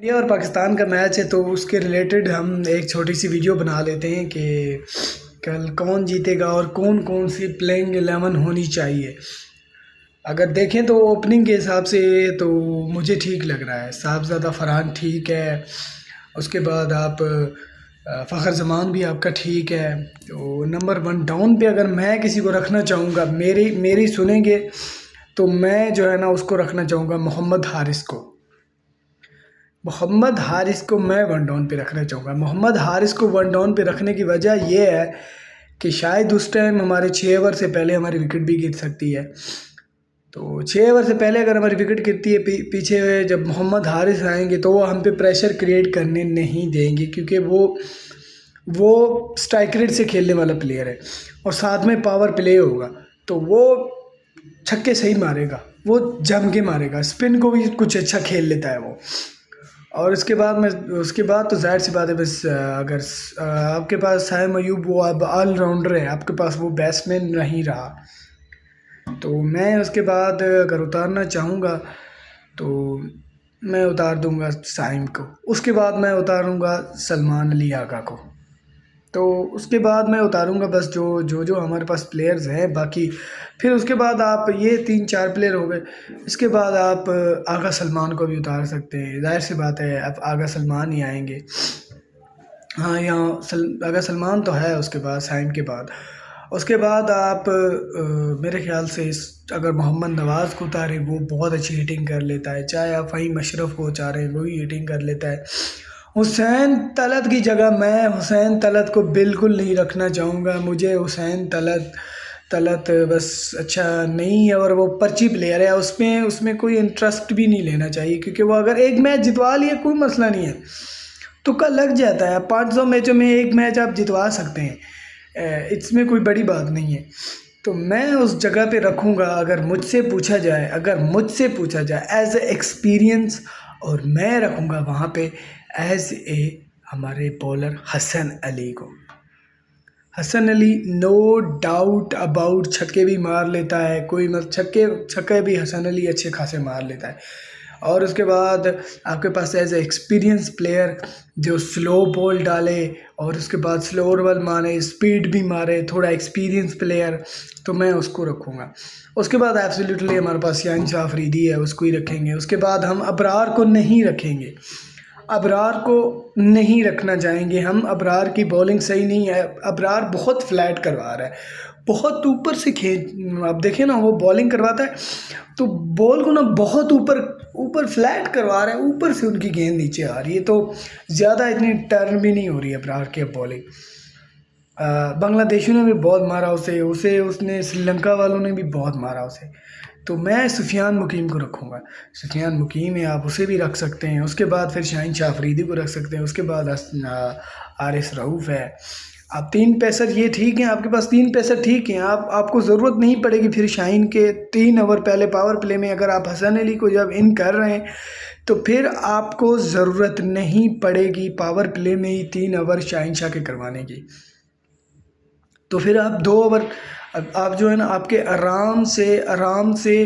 India और पाकिस्तान का match है तो उसके रिलेटेड हम एक छोटी सी वीडियो बना लेते हैं कि कल कौन जीतेगा और कौन कौन सी प्लेइंग 11 होनी चाहिए। अगर देखें तो ओपनिंग के हिसाब से तो मुझे ठीक लग रहा है, साहबज़ादा फरहान ठीक है। उसके बाद आप फ़खर जमान भी आपका ठीक है। तो नंबर 1 डाउन पे अगर मैं किसी को रखना चाहूँगा, मेरी मेरी सुनेंगे तो मैं जो है ना उसको रखना चाहूँगा मोहम्मद हारिस को। मोहम्मद हारिस को मैं वन डाउन पे रखना चाहूँगा। मोहम्मद हारिस को वन डाउन पे रखने की वजह ये है कि शायद उस टाइम हमारे 6 ओवर से पहले हमारी विकेट भी गिर सकती है। तो 6 ओवर से पहले अगर हमारी विकेट गिरती है पीछे जब मोहम्मद हारिस आएंगे तो वो हम पे प्रेशर क्रिएट करने नहीं देंगे, क्योंकि वो स्ट्राइक रेट से खेलने वाला प्लेयर है और साथ में पावर प्ले होगा। तो वो छक्के सही मारेगा, वो जम के मारेगा, स्पिन को भी कुछ अच्छा खेल लेता है वो। और उसके बाद तो ज़ाहिर सी बात है, बस अगर आपके पास साइम अयूब वो अब ऑलराउंडर है, आपके पास वो बैट्समैन नहीं रहा, तो मैं उसके बाद अगर उतारना चाहूँगा तो मैं उतार दूँगा साइम को। उसके बाद मैं उतारूँगा सलमान अली आगा को। तो उसके बाद मैं उतारूँगा बस जो हमारे पास प्लेयर्स हैं बाकी। फिर उसके बाद आप ये 3-4 प्लेयर हो गए। इसके बाद आप आगा सलमान को भी उतार सकते हैं, ज़ाहिर सी बात है अब आगा सलमान ही आएंगे। हाँ, आगा सलमान तो है उसके बाद साइम के बाद। उसके बाद आप मेरे ख्याल से अगर मोहम्मद नवाज़ को उतारें, वो बहुत अच्छी हिटिंग कर लेता है। चाहे आप फ़हीम अशरफ को उतारें, वही हिटिंग कर लेता है। हुसैन तलत की जगह मैं हुसैन तलत को बिल्कुल नहीं रखना चाहूँगा। मुझे हुसैन तलत बस अच्छा नहीं है, और वो पर्ची प्लेयर है, उसमें कोई इंटरेस्ट भी नहीं लेना चाहिए, क्योंकि वो अगर एक मैच जितवा लिए कोई मसला नहीं है, तुक्का लग जाता है। 500 मैचों में एक मैच आप जितवा सकते हैं, इसमें कोई बड़ी बात नहीं है। तो मैं उस जगह पे रखूँगा अगर मुझसे पूछा जाए एज ए एक्सपीरियंस, और मैं रखूँगा वहाँ पे एज ए हमारे बॉलर हसन अली को। Hasan Ali no doubt about छक्के भी मार लेता है, कोई मत छक्के भी हसन अली अच्छे खासे मार लेता है। और उसके बाद आपके पास एज ए एक्सपीरियंस प्लेयर जो स्लो बॉल डाले और उसके बाद स्लोअर बॉल मारे, स्पीड भी मारे, थोड़ा एक्सपीरियंस प्लेयर, तो मैं उसको रखूँगा। उसके बाद एब्सोल्युटली हमारे पास यान शाह अफरीदी है, उसको ही रखेंगे। उसके बाद हम अबरार को नहीं रखेंगे, अबरार को नहीं रखना चाहेंगे हम। अबरार की बॉलिंग सही नहीं है, अबरार बहुत फ्लैट करवा रहा है, बहुत ऊपर से आप देखें ना, वो बॉलिंग करवाता है तो बॉल को ना बहुत ऊपर फ्लैट करवा रहा है, ऊपर से उनकी गेंद नीचे आ रही है, तो ज़्यादा इतनी टर्न भी नहीं हो रही है अबरार की बॉलिंग। बांग्लादेशियों ने भी बहुत मारा उसने श्रीलंका वालों ने भी बहुत मारा उसे। तो मैं सुफियान मुकीम को रखूँगा। सुफियान मुकीम है, आप उसे भी रख सकते हैं। उसके बाद फिर शाहीन शाह अफरीदी को रख सकते हैं। उसके बाद आरिस रऊफ़ है। आप 3 पेसर ये ठीक हैं, आपके पास 3 पेसर ठीक हैं। आपको ज़रूरत नहीं पड़ेगी फिर शाहीन के 3 ओवर पहले पावर प्ले में अगर आप हसन अली को जब इन कर रहे हैं तो फिर आपको ज़रूरत नहीं पड़ेगी पावर प्ले में ही 3 ओवर शाहीन शाह के करवाने की। तो फिर आप 2 ओवर आप जो है ना आपके आराम से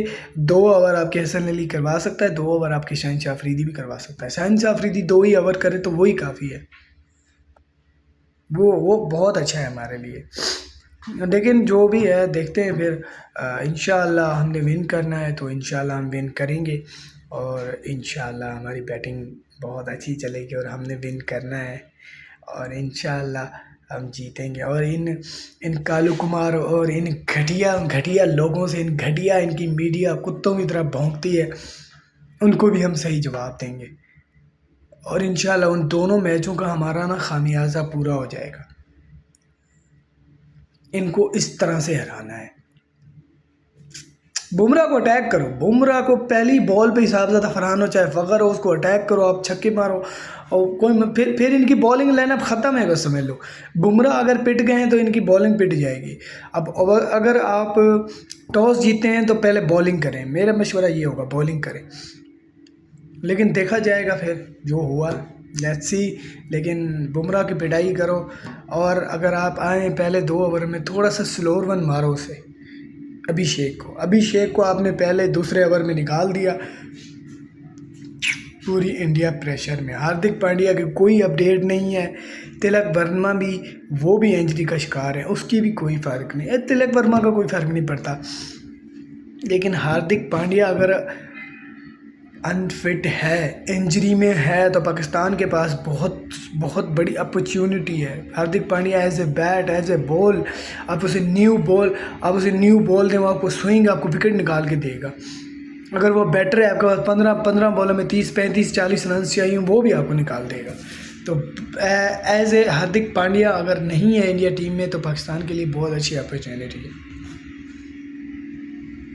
2 ओवर आपके हसन अली करवा सकता है, 2 ओवर आपके शाहीन शाह अफरीदी भी करवा सकता है। शाहीन शाह अफरीदी 2 ही ओवर करे तो वही काफ़ी है, वो बहुत अच्छा है हमारे लिए। लेकिन जो भी है देखते हैं फिर, इंशाअल्लाह हमने विन करना है तो इंशाअल्लाह हम विन करेंगे, और इंशाअल्लाह हमारी बैटिंग बहुत अच्छी चलेगी और हमने विन करना है, और इंशाअल्लाह हम जीतेंगे। और इन कालू कुमार और इन घटिया लोगों से, इनकी मीडिया कुत्तों की तरह भौंकती है, उनको भी हम सही जवाब देंगे, और इंशाअल्लाह उन दोनों मैचों का हमारा ना खामियाजा पूरा हो जाएगा। इनको इस तरह से हराना है। बुमराह को अटैक करो, बुमराह को पहली बॉल पे साहबज़ादा फरहान हो चाहे फ़खर हो, उसको अटैक करो, आप छक्के मारो, और फिर इनकी बॉलिंग लाइनअप ख़त्म है बस समझ लो। बुमराह अगर पिट गए हैं तो इनकी बॉलिंग पिट जाएगी। अब अगर आप टॉस जीते हैं तो पहले बॉलिंग करें, मेरा मशवरा ये होगा बॉलिंग करें, लेकिन देखा जाएगा फिर जो हुआ, लेट्स सी। लेकिन बुमराह की पिटाई करो, और अगर आप आए पहले 2 ओवर में थोड़ा सा स्लोअर वन मारो उसे, अभिषेक को आपने पहले दूसरे ओवर में निकाल दिया, पूरी इंडिया प्रेशर में। हार्दिक पांड्या की कोई अपडेट नहीं है। तिलक वर्मा भी, वो भी इंजरी का शिकार है, उसकी भी कोई फ़र्क नहीं है। तिलक वर्मा का कोई फ़र्क नहीं पड़ता, लेकिन हार्दिक पांड्या अगर अनफिट है, इंजरी में है, तो पाकिस्तान के पास बहुत बहुत बड़ी अपॉर्चुनिटी है। Hardik Pandya as a bat, as a ball, आप उसे न्यू बॉल दें, वो आपको स्विंग, आपको विकेट निकाल के देगा। अगर वो बैटर है, आपके पास 15 बॉलों में 30 35 40 रन चाहिए, वो भी आपको निकाल देगा। तो एज ए हार्दिक पांड्या अगर नहीं है इंडिया टीम में, तो पाकिस्तान के लिए बहुत अच्छी अपॉर्चुनिटी है।